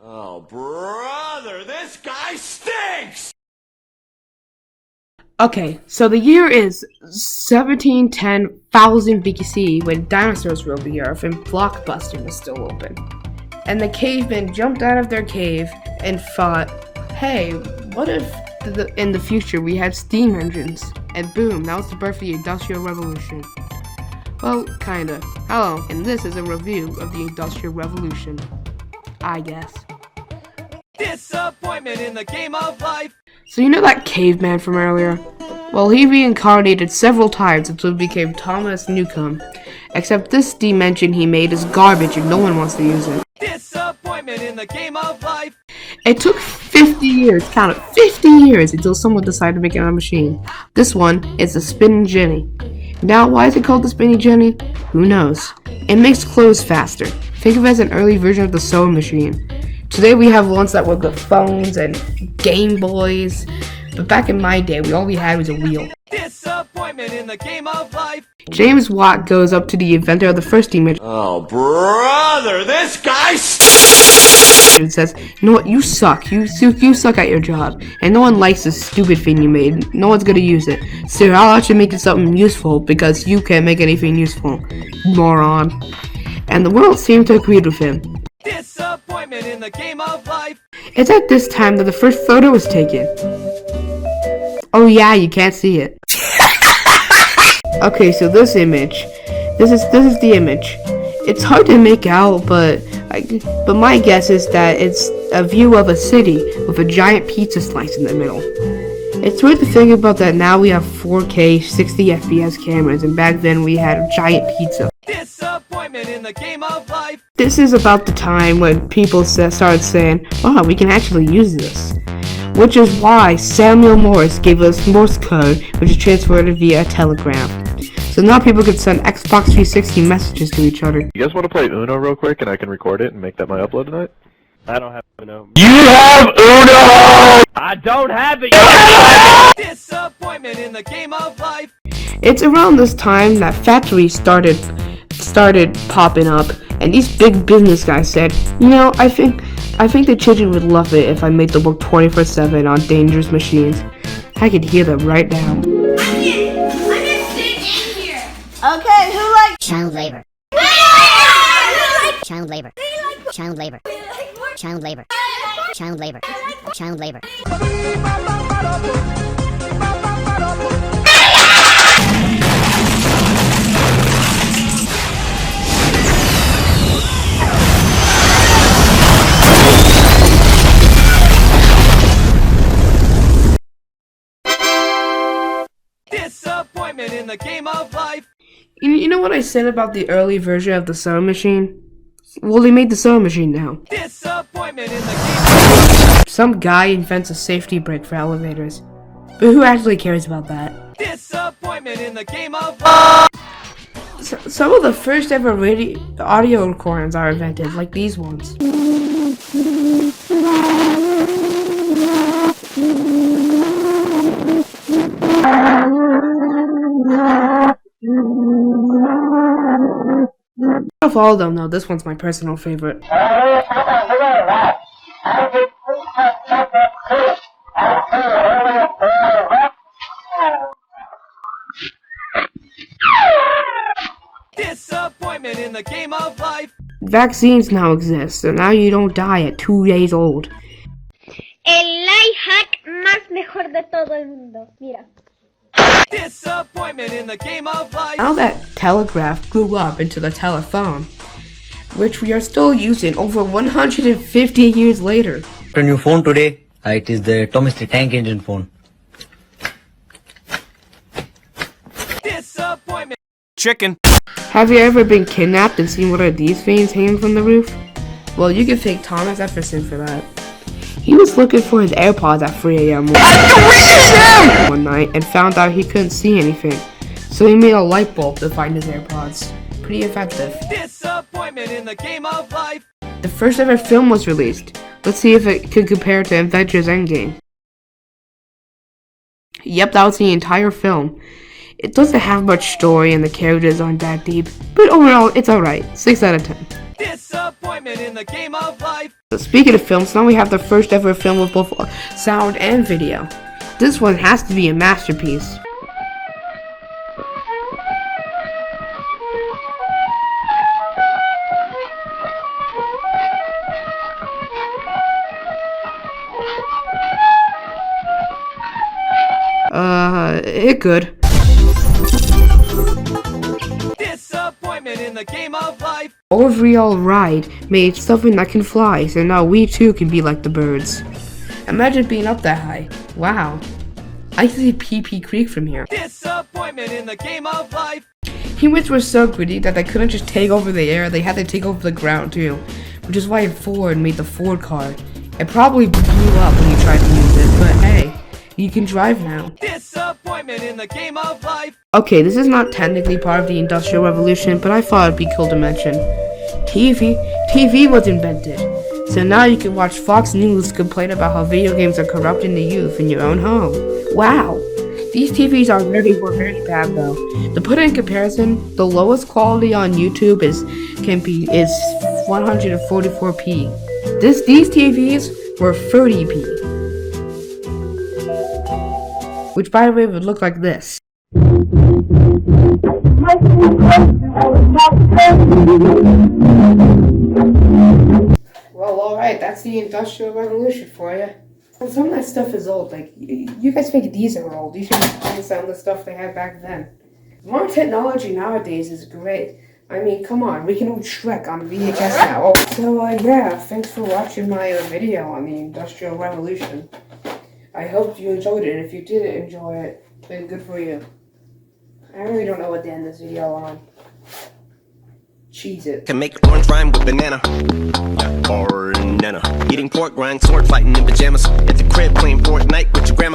Oh, brother, this guy stinks! Okay, so the year is 1710,000 BC when dinosaurs roamed the earth and Blockbuster was still open. And the cavemen jumped out of their cave and thought, hey, what if in the future we had steam engines? And boom, that was the birth of the Industrial Revolution. Well, kinda. Hello, and this is a review of the Industrial Revolution. I guess. Disappointment in the game of life! So you know that caveman from earlier? Well, he reincarnated several times until he became Thomas Newcomb. Except this steam engine he made is garbage and no one wants to use it. Disappointment in the game of life! It took 50 years, count it, 50 years until someone decided to make it on a machine. This one is the Spinning Jenny. Now, why is it called the Spinning Jenny? Who knows? It makes clothes faster. Think of it as an early version of the sewing machine. Today we have ones that work with phones and Game Boys, but back in my day, all we had was a wheel. Disappointment in the game of life! James Watt goes up to the inventor of the first steam engine Oh, brother, this guy and says, you know what, you suck. You suck at your job. And no one likes this stupid thing you made. No one's gonna use it. So I'll actually make it something useful because you can't make anything useful. Moron. And the world seemed to agree with him. Disappointment in the game of life! It's at this time that the first photo was taken. Oh yeah, you can't see it. Okay, so this image. This is the image. It's hard to make out, but my guess is that it's a view of a city with a giant pizza slice in the middle. It's weird to think about that now we have 4K 60 FPS cameras and back then we had a giant pizza. Disappointment in the game of life! This is about the time when people started saying, wow, we can actually use this. Which is why Samuel Morse gave us Morse code, which is transferred via a telegram. So now people can send Xbox 360 messages to each other. You guys want to play Uno real quick and I can record it and make that my upload tonight? I don't have Uno. You have Uno! I don't have it! Disappointment in the game of life! It's around this time that factories started popping up, and these big business guys said, you know, I think the children would love it if I made them work 24/7 on dangerous machines. I can hear them right now. I'm gonna sit in here. Okay, who likes child labor? Child labor. Child labor. Child labor. Child labor. Child labor. Disappointment in the game of life! You know what I said about the early version of the sewing machine? Well, they made the sewing machine now. Disappointment in the game. Some guy invents a safety brake for elevators. But who actually cares about that? Disappointment in the game of life! Some of the first ever audio recordings are invented, like these ones. Of all of them, though, this one's my personal favorite. Disappointment in the game of life! Vaccines now exist, so now you don't die at 2 days old. El life hack más mejor de todo el mundo. Mira. Disappointment in the game of life! Now that telegraph grew up into the telephone, which we are still using over 150 years later. A new phone today. It is the domestic tank engine phone. Disappointment! Chicken. Have you ever been kidnapped and seen one of these things hanging from the roof? Well, you can thank Thomas Jefferson for that. He was looking for his AirPods at 3 a.m. one night and found out he couldn't see anything. So he made a light bulb to find his AirPods. Pretty effective. Disappointment in the game of life! The first ever film was released. Let's see if it could compare to Avengers Endgame. Yep, that was the entire film. It doesn't have much story and the characters aren't that deep, but overall, it's alright. 6 out of 10. Disappointment in the game of life. So speaking of films, now we have the first ever film with both sound and video. This one has to be a masterpiece. It could. Disappointment in the game of life. Overall Ride made something that can fly, so now we too can be like the birds. Imagine being up that high. Wow. I can see PP Creek from here. Disappointment in the game of life. Humans were so greedy that they couldn't just take over the air, they had to take over the ground too. Which is why Ford made the Ford car. It probably blew up when you tried to use it, but hey, you can drive now. Disappointment in the game of life. Okay, this is not technically part of the Industrial Revolution, but I thought it'd be cool to mention. TV was invented. So now you can watch Fox News complain about how video games are corrupting the youth in your own home. Wow! These TVs were very bad though. To put it in comparison, the lowest quality on YouTube is 144p. These TVs were 30p. Which by the way would look like this. Well, alright, that's the Industrial Revolution for you. Some of that stuff is old, like, you guys think these are old. You should find some of the stuff they had back then. More technology nowadays is great. I mean, come on, we can own Shrek on VHS now. So, yeah, thanks for watching my video on the Industrial Revolution. I hope you enjoyed it, and if you did enjoy it, then good for you. I really don't know what to end this video on. Cheese it. Can make orange rhyme with banana. Or nana. Eating pork rind, sword fighting in pajamas. At the crib,